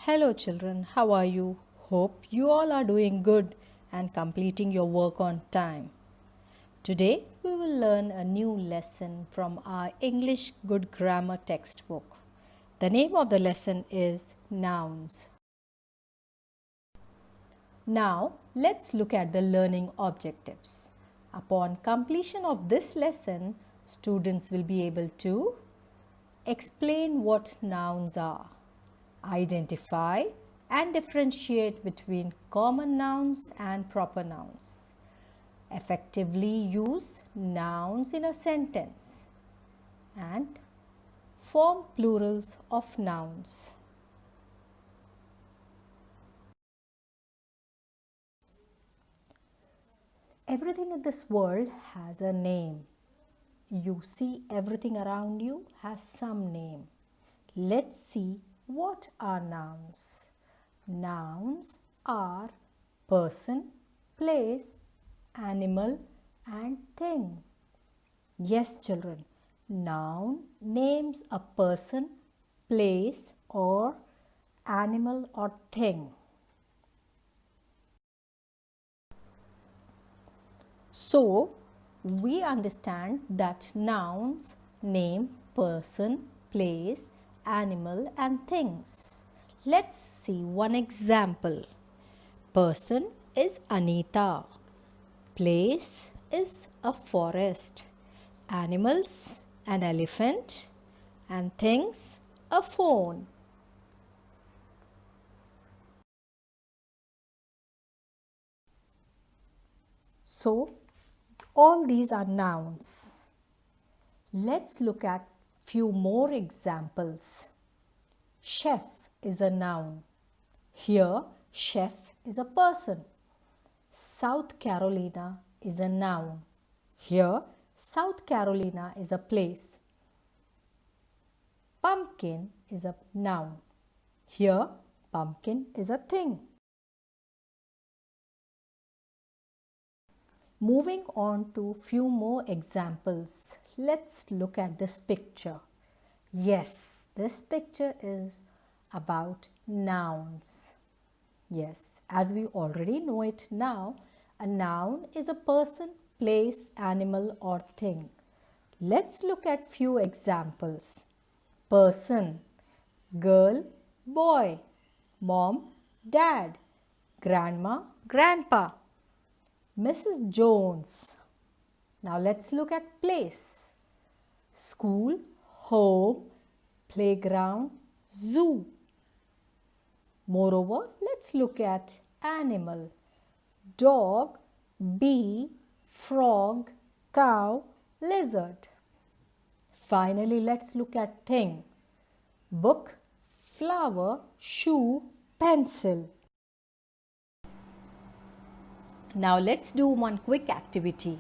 Hello children, how are you? Hope you all are doing good and completing your work on time. Today we will learn a new lesson from our English Good Grammar textbook. The name of the lesson is Nouns. Now let's look at the learning objectives. Upon completion of this lesson, students will be able to explain what nouns are, identify and differentiate between common nouns and proper nouns, effectively use nouns in a sentence, and form plurals of nouns. Everything in this world has a name. You see everything around you has some name. Let's see what are nouns. Nouns are person, place, animal and thing. Yes children, noun names a person, place or animal or thing. So, we understand that nouns name person, place, animal and things. Let's see one example. Person is Anita. Place is a forest. Animals an elephant and things a phone. So, all these are nouns. Let's look at few more examples. Chef is a noun. Here, chef is a person. South Carolina is a noun. Here, South Carolina is a place. Pumpkin is a noun. Here, pumpkin is a thing. Moving on to few more examples. Let's look at this picture. Yes, this picture is about nouns. Yes, as we already know it now, a noun is a person, place, animal or thing. Let's look at few examples. Person, girl, boy, mom, dad, grandma, grandpa. Mrs. Jones. Now let's look at place. School, home, playground, zoo. Moreover, let's look at animal. Dog, bee, frog, cow, lizard. Finally, let's look at thing. Book, flower, shoe, pencil. Now let's do one quick activity.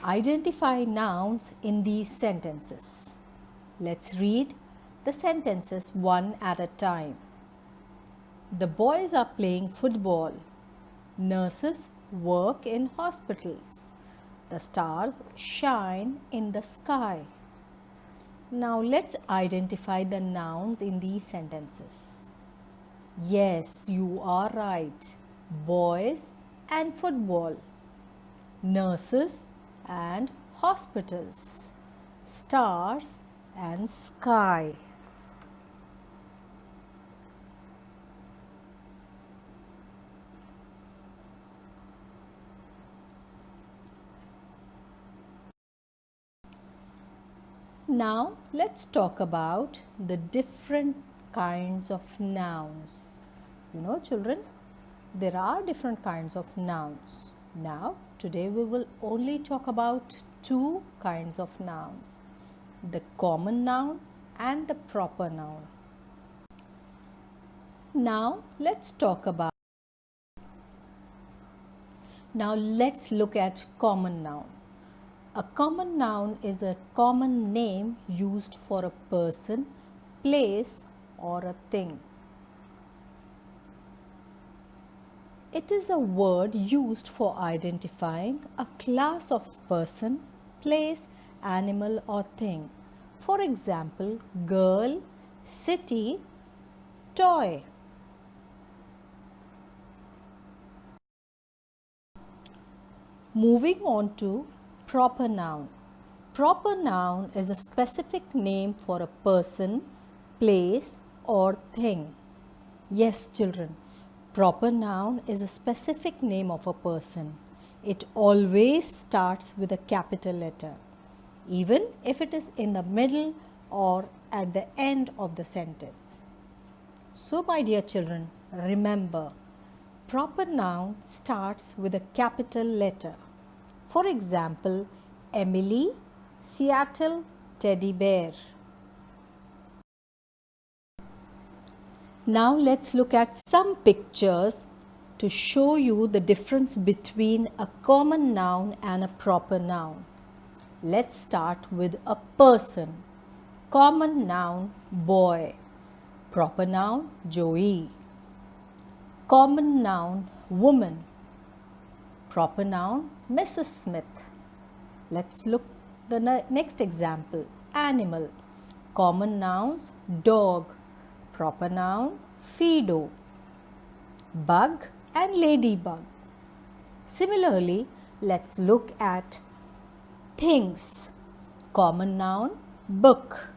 Identify nouns in these sentences. Let's read the sentences one at a time. The boys are playing football. Nurses work in hospitals. The stars shine in the sky. Now let's identify the nouns in these sentences. Yes, you are right. Boys and football, nurses and hospitals, stars and sky. Now let's talk about the different kinds of nouns. You know children, there are different kinds of nouns. Now, today we will only talk about two kinds of nouns, the common noun and the proper noun. Now, let's look at common noun. A common noun is a common name used for a person, place or a thing. It is a word used for identifying a class of person, place, animal or thing. For example, girl, city, toy. Moving on to proper noun. Proper noun is a specific name for a person, place or thing. Yes, children, proper noun is a specific name of a person. It always starts with a capital letter, even if it is in the middle or at the end of the sentence. So, my dear children, remember, proper noun starts with a capital letter. For example, Emily, Seattle, teddy bear. Now let's look at some pictures to show you the difference between a common noun and a proper noun. Let's start with a person. Common noun, boy. Proper noun, Joey. Common noun, woman. Proper noun, Mrs. Smith. Let's look the next example. Animal. Common nouns, dog. Proper noun, Fido. Bug and ladybug. Similarly, let's look at things. Common noun, book.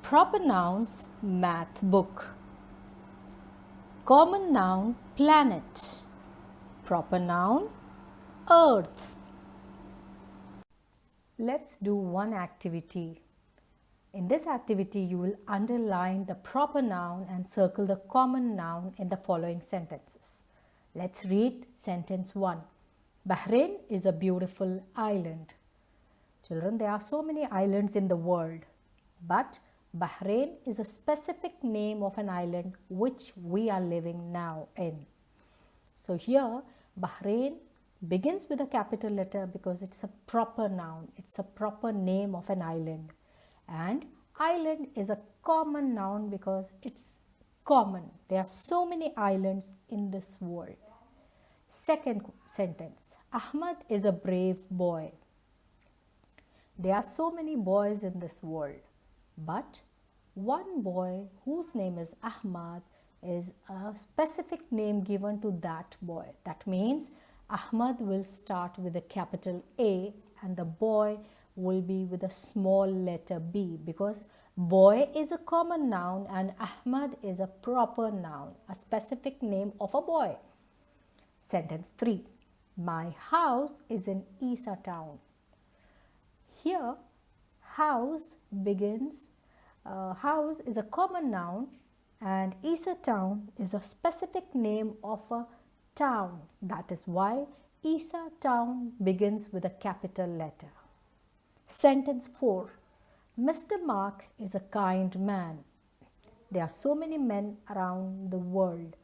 Proper nouns, math book. Common noun, planet. Proper noun, earth. Let's do one activity. In this activity, you will underline the proper noun and circle the common noun in the following sentences. Let's read sentence 1. Bahrain is a beautiful island. Children, there are so many islands in the world, but Bahrain is a specific name of an island which we are living now in. So here, Bahrain begins with a capital letter because it's a proper noun. It's a proper name of an island. And island is a common noun because it's common. There are so many islands in this world. Second sentence, Ahmad is a brave boy. There are so many boys in this world, but one boy whose name is Ahmad is a specific name given to that boy. That means Ahmad will start with a capital A and the boy will be with a small letter B because boy is a common noun and Ahmad is a proper noun, a specific name of a boy. Sentence 3. My house is in Isa town. Here, house is a common noun and Isa town is a specific name of a town. That is why Isa town begins with a capital letter. Sentence 4. Mr. Mark is a kind man. There are so many men around the world,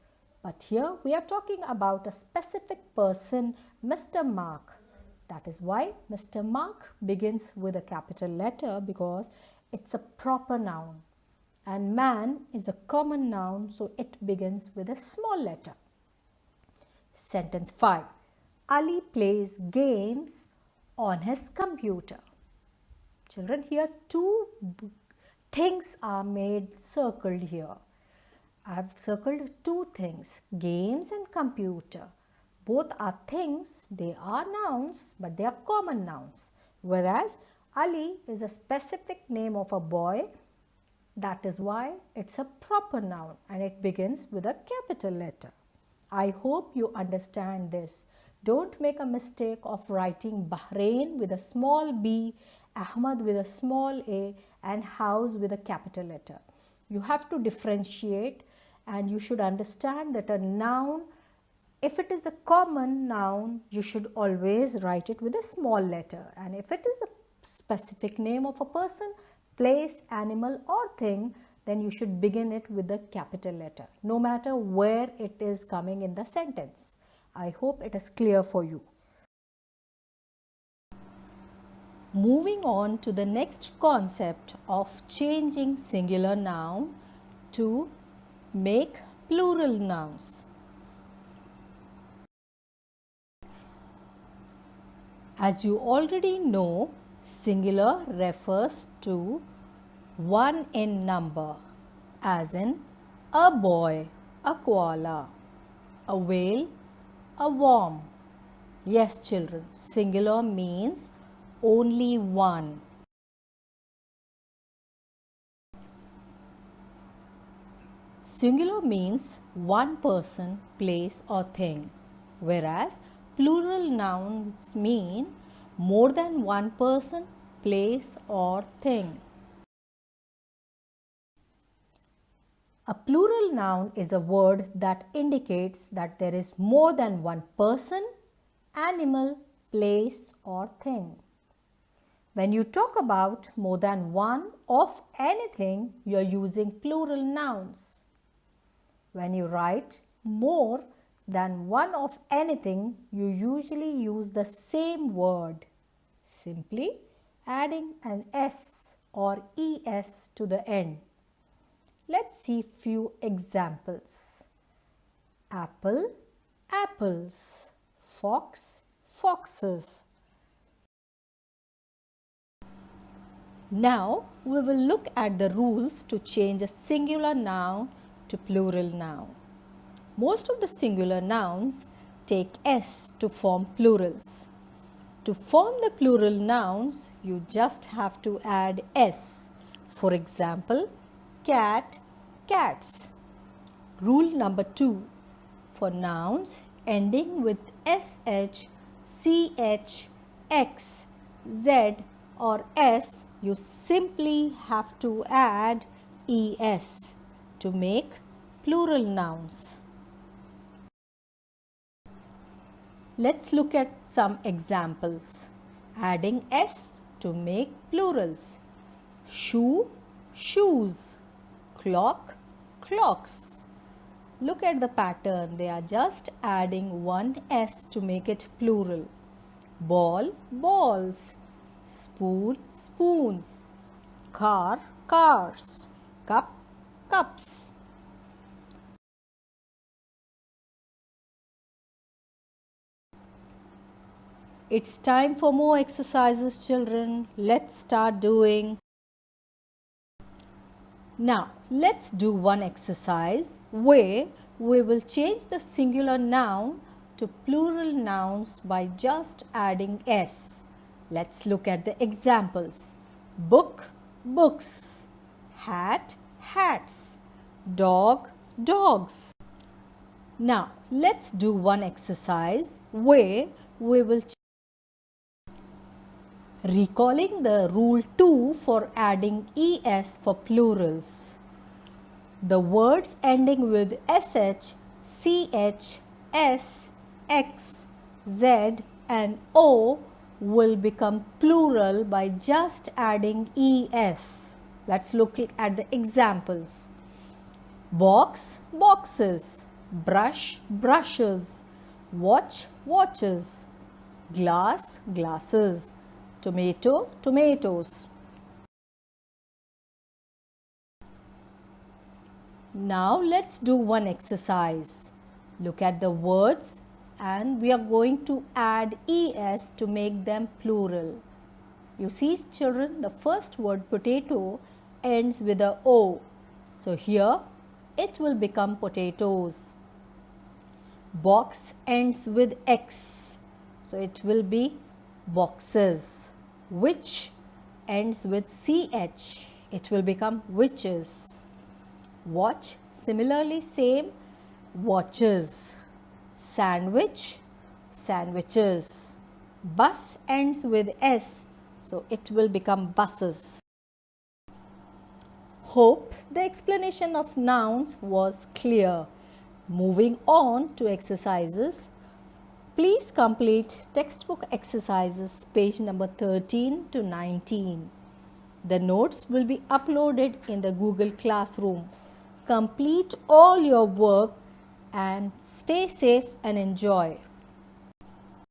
but here we are talking about a specific person, Mr. Mark. That is why Mr. Mark begins with a capital letter because it's a proper noun. And man is a common noun, so it begins with a small letter. Sentence 5. Ali plays games on his computer. Children, here two things are made circled here. I have circled two things, games and computer. Both are things, they are nouns, but they are common nouns. Whereas Ali is a specific name of a boy. That is why it's a proper noun and it begins with a capital letter. I hope you understand this. Don't make a mistake of writing Bahrain with a small b, Ahmad with a small a and house with a capital letter. You have to differentiate and you should understand that a noun, if it is a common noun, you should always write it with a small letter. And if it is a specific name of a person, place, animal or thing, then you should begin it with a capital letter, no matter where it is coming in the sentence. I hope it is clear for you. Moving on to the next concept of changing singular noun to make plural nouns. As you already know, singular refers to one in number, as in a boy, a koala, a whale, a worm. Yes, children, singular means only one. Singular means one person, place or thing, whereas plural nouns mean more than one person, place or thing. A plural noun is a word that indicates that there is more than one person, animal, place or thing. When you talk about more than one of anything, you are using plural nouns. When you write more than one of anything, you usually use the same word, simply adding an S or ES to the end. Let's see few examples. Apple, apples. Fox, foxes. Now we will look at the rules to change a singular noun to plural noun. Most of the singular nouns take S to form plurals. To form the plural nouns, you just have to add S. For example, cat, cats. Rule number 2. For nouns ending with SH, CH, X, Z or S, you simply have to add ES to make plural nouns. Let's look at some examples. Adding S to make plurals. Shoe, shoes. Clock, clocks. Look at the pattern. They are just adding one S to make it plural. Ball, balls. Spoon, spoons. Car, cars. Cup, cups. It's time for more exercises, children. Let's start doing. Now, let's do one exercise where we will change the singular noun to plural nouns by just adding S. Let's look at the examples. Book, books. Hat, hats. Dog, dogs. Now, let's do one exercise where we will recalling the rule 2 for adding ES for plurals. The words ending with SH, CH, S, X, Z and O will become plural by just adding ES. Let's look at the examples. Box, boxes. Brush, brushes. Watch, watches. Glass, glasses. Tomato, tomatoes. Now let's do one exercise. Look at the words and we are going to add ES to make them plural. You see, children, the first word potato ends with a O. So here it will become potatoes. Box ends with X. So it will be boxes. Witch ends with CH. It will become witches. Watch, similarly same, watches. Sandwich, sandwiches. Bus ends with S, so it will become buses. Hope the explanation of nouns was clear. Moving on to exercises. Please complete textbook exercises page number 13 to 19. The notes will be uploaded in the Google Classroom. Complete all your work and stay safe and enjoy.